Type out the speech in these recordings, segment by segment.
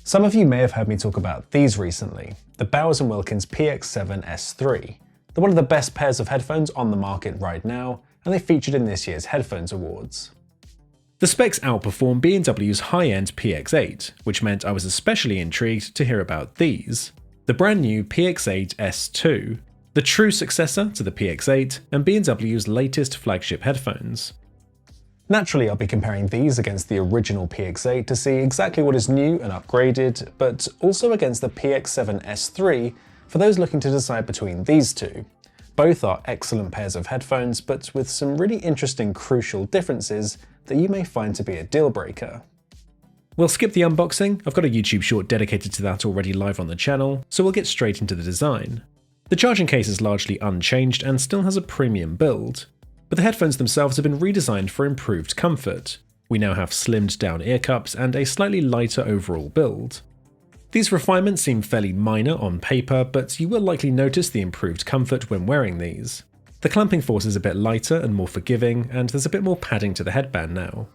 Some of you may have heard me talk about these recently, the Bowers & Wilkins PX7S3. They're one of the best pairs of headphones on the market right now, and they featured in this year's Headphones Awards. The specs outperform B&W's high-end PX8, which meant I was especially intrigued to hear about these. The brand new PX8S2, the true successor to the PX8 and B&W's latest flagship headphones. Naturally, I'll be comparing these against the original PX8 to see exactly what is new and upgraded, but also against the PX7S3 for those looking to decide between these two. Both are excellent pairs of headphones, but with some really interesting crucial differences that you may find to be a deal breaker. We'll skip the unboxing, I've got a YouTube short dedicated to that already live on the channel, so we'll get straight into the design. The charging case is largely unchanged and still has a premium build, but the headphones themselves have been redesigned for improved comfort. We now have slimmed down ear cups and a slightly lighter overall build. These refinements seem fairly minor on paper, but you will likely notice the improved comfort when wearing these. The clamping force is a bit lighter and more forgiving, and there's a bit more padding to the headband now.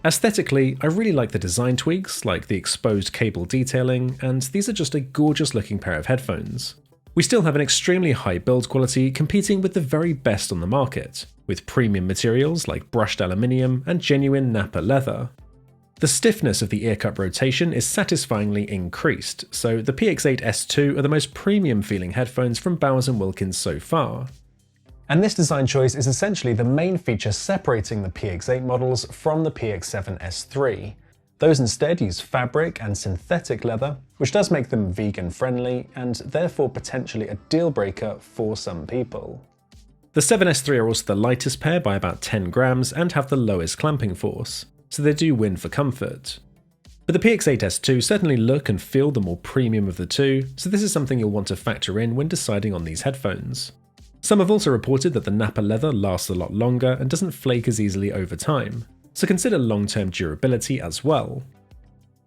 Aesthetically, I really like the design tweaks, like the exposed cable detailing, and these are just a gorgeous looking pair of headphones. We still have an extremely high build quality competing with the very best on the market, with premium materials like brushed aluminium and genuine Nappa leather. The stiffness of the ear cup rotation is satisfyingly increased, so the PX8S2 are the most premium feeling headphones from Bowers & Wilkins so far. And this design choice is essentially the main feature separating the PX8 models from the PX7S3. Those instead use fabric and synthetic leather, which does make them vegan friendly and therefore potentially a deal breaker for some people. The 7S3 are also the lightest pair by about 10 grams and have the lowest clamping force, so they do win for comfort. But the PX8S2 certainly look and feel the more premium of the two, so this is something you'll want to factor in when deciding on these headphones. Some have also reported that the Nappa leather lasts a lot longer and doesn't flake as easily over time, so consider long-term durability as well.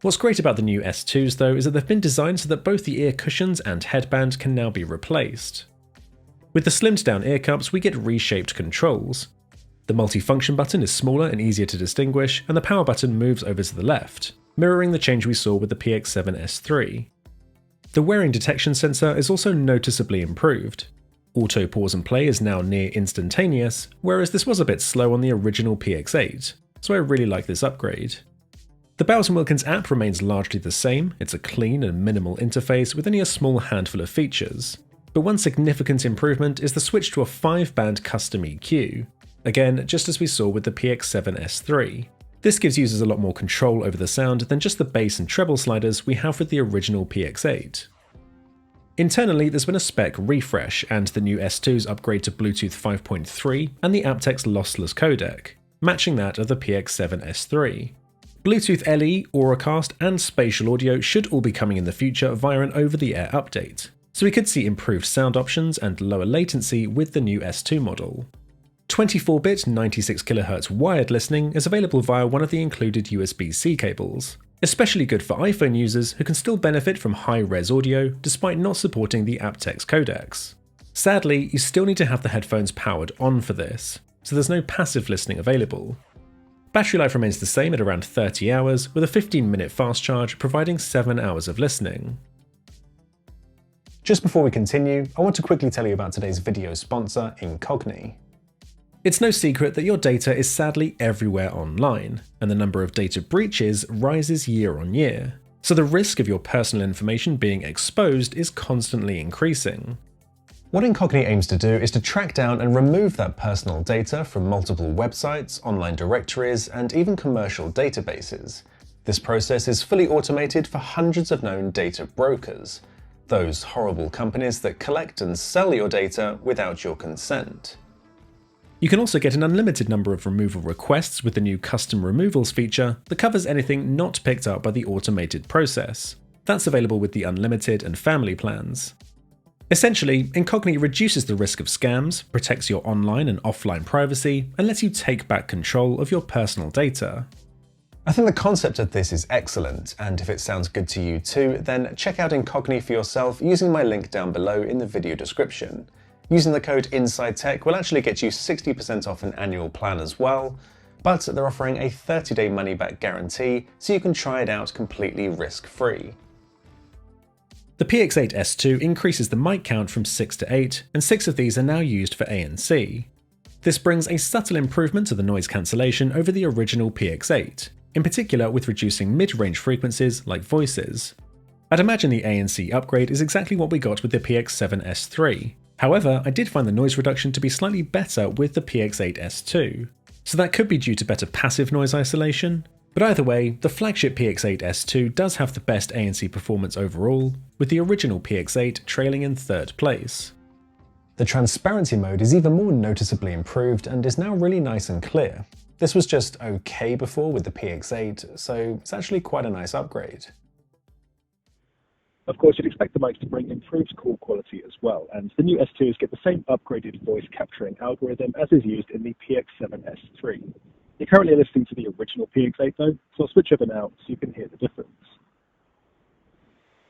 What's great about the new S2s though is that they've been designed so that both the ear cushions and headband can now be replaced. With the slimmed down ear cups, we get reshaped controls. The multifunction button is smaller and easier to distinguish, and the power button moves over to the left, mirroring the change we saw with the PX7S3. The wearing detection sensor is also noticeably improved. Auto pause and play is now near instantaneous, whereas this was a bit slow on the original PX8, so I really like this upgrade. The Bowers & Wilkins app remains largely the same, it's a clean and minimal interface with only a small handful of features. But one significant improvement is the switch to a 5-band custom EQ. Again, just as we saw with the PX7S3. This gives users a lot more control over the sound than just the bass and treble sliders we have with the original PX8. Internally, there's been a spec refresh, and the new S2s upgrade to Bluetooth 5.3 and the aptX lossless codec, matching that of the PX7S3. Bluetooth LE, Auracast, and spatial audio should all be coming in the future via an over-the-air update, so we could see improved sound options and lower latency with the new S2 model. 24-bit 96kHz wired listening is available via one of the included USB-C cables, especially good for iPhone users who can still benefit from high-res audio despite not supporting the aptX codecs. Sadly, you still need to have the headphones powered on for this, so there's no passive listening available. Battery life remains the same at around 30 hours, with a 15-minute fast charge providing 7 hours of listening. Just before we continue, I want to quickly tell you about today's video sponsor, Incogni. It's no secret that your data is sadly everywhere online, and the number of data breaches rises year on year, so the risk of your personal information being exposed is constantly increasing. What Incogni aims to do is to track down and remove that personal data from multiple websites, online directories, and even commercial databases. This process is fully automated for hundreds of known data brokers, those horrible companies that collect and sell your data without your consent. You can also get an unlimited number of removal requests with the new custom removals feature that covers anything not picked up by the automated process. That's available with the unlimited and family plans. Essentially, Incogni reduces the risk of scams, protects your online and offline privacy, and lets you take back control of your personal data. I think the concept of this is excellent, and if it sounds good to you too, then check out Incogni for yourself using my link down below in the video description. Using the code INSIDETECH will actually get you 60% off an annual plan as well. but they're offering a 30-day money-back guarantee so you can try it out completely risk-free. The PX8S2 increases the mic count from 6 to 8, and 6 of these are now used for ANC. This brings a subtle improvement to the noise cancellation over the original PX8, in particular with reducing mid-range frequencies like voices. I'd imagine the ANC upgrade is exactly what we got with the PX7S3. However, I did find the noise reduction to be slightly better with the PX8S2, so that could be due to better passive noise isolation. But either way, the flagship PX8S2 does have the best ANC performance overall, with the original PX8 trailing in third place. The transparency mode is even more noticeably improved and is now really nice and clear. This was just okay before with the PX8, so it's actually quite a nice upgrade. Of course, you'd expect the mics to bring improved call quality as well, and the new S2s get the same upgraded voice capturing algorithm as is used in the PX7S3. You're currently listening to the original PX8 though, so I'll switch over now so you can hear the difference.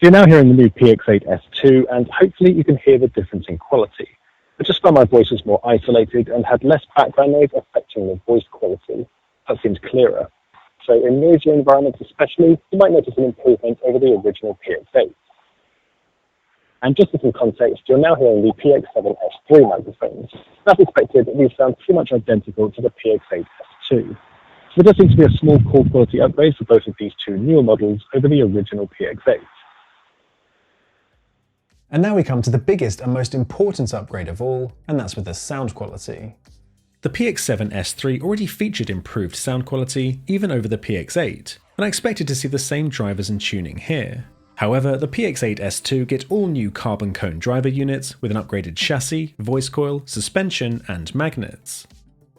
So you're now hearing the new PX8S2, and hopefully you can hear the difference in quality. I just found my voice was more isolated and had less background noise affecting the voice quality. That seems clearer. So in noisier environments especially, you might notice an improvement over the original PX8. And just for some context, you're now hearing the PX7S3 microphones. As expected, these sound pretty much identical to the PX8S2. So there does seem to be a small call quality upgrade for both of these two newer models over the original PX8. And now we come to the biggest and most important upgrade of all, and that's with the sound quality. The PX7S3 already featured improved sound quality even over the PX8, and I expected to see the same drivers and tuning here. However, the PX8S2 get all new carbon cone driver units with an upgraded chassis, voice coil, suspension, and magnets.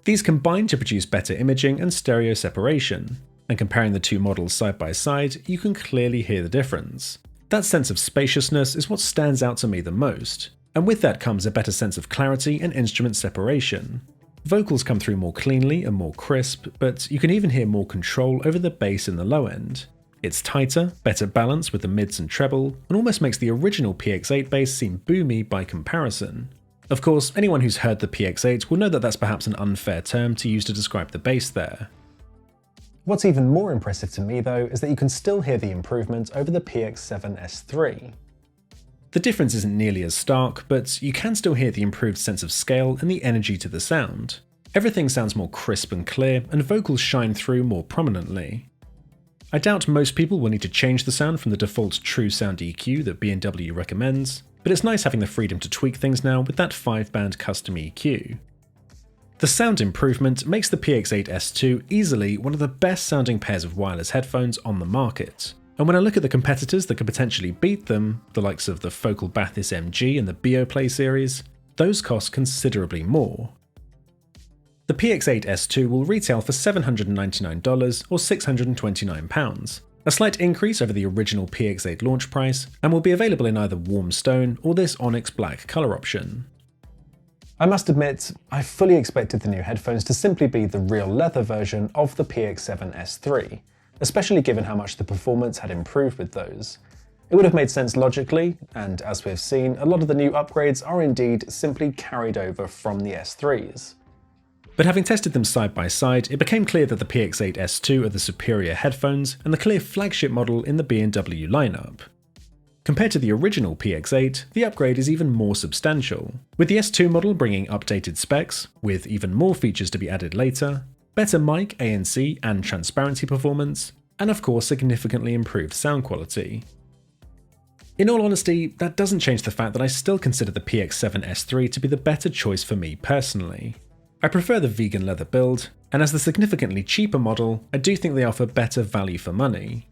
These combine to produce better imaging and stereo separation, and comparing the two models side by side, you can clearly hear the difference. That sense of spaciousness is what stands out to me the most, and with that comes a better sense of clarity and instrument separation. Vocals come through more cleanly and more crisp, but you can even hear more control over the bass in the low end. It's tighter, better balanced with the mids and treble, and almost makes the original PX8 bass seem boomy by comparison. Of course, anyone who's heard the PX8 will know that that's perhaps an unfair term to use to describe the bass there. What's even more impressive to me though is that you can still hear the improvement over the PX7S3. The difference isn't nearly as stark, but you can still hear the improved sense of scale and the energy to the sound. Everything sounds more crisp and clear, and vocals shine through more prominently. I doubt most people will need to change the sound from the default True Sound EQ that B&W recommends, but it's nice having the freedom to tweak things now with that 5-band custom EQ. The sound improvement makes the PX8S2 easily one of the best sounding pairs of wireless headphones on the market. And when I look at the competitors that could potentially beat them, the likes of the Focal Bathys MG and the Beoplay series, those cost considerably more. The PX8S2 will retail for $799 or £629, a slight increase over the original PX8 launch price, and will be available in either warm stone or this onyx black colour option. I must admit, I fully expected the new headphones to simply be the real leather version of the PX7S3, especially given how much the performance had improved with those. It would have made sense logically, and as we've seen, a lot of the new upgrades are indeed simply carried over from the S3s. But having tested them side by side, it became clear that the PX8S2 are the superior headphones and the clear flagship model in the B&W lineup. Compared to the original PX8, the upgrade is even more substantial, with the S2 model bringing updated specs, with even more features to be added later, better mic, ANC, and transparency performance, and of course significantly improved sound quality. In all honesty, that doesn't change the fact that I still consider the PX7S3 to be the better choice for me personally. I prefer the vegan leather build, and as the significantly cheaper model, I do think they offer better value for money.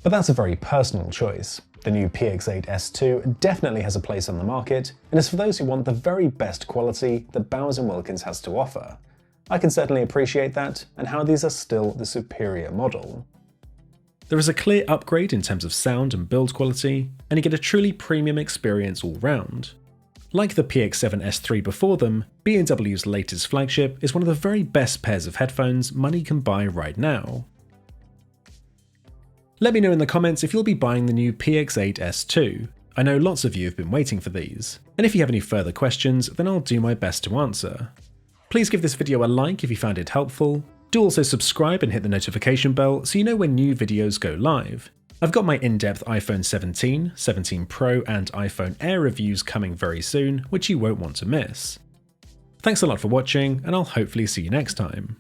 But that's a very personal choice. The new PX8S2 definitely has a place on the market, and is for those who want the very best quality that Bowers & Wilkins has to offer. I can certainly appreciate that, and how these are still the superior model. There is a clear upgrade in terms of sound and build quality, and you get a truly premium experience all round. Like the PX7S3 before them, B&W's latest flagship is one of the very best pairs of headphones money can buy right now. Let me know in the comments if you'll be buying the new PX8S2. I know lots of you have been waiting for these, and if you have any further questions, then I'll do my best to answer. Please give this video a like if you found it helpful. Do also subscribe and hit the notification bell so you know when new videos go live. I've got my in-depth iPhone 17, 17 Pro and iPhone Air reviews coming very soon, which you won't want to miss. Thanks a lot for watching, and I'll hopefully see you next time.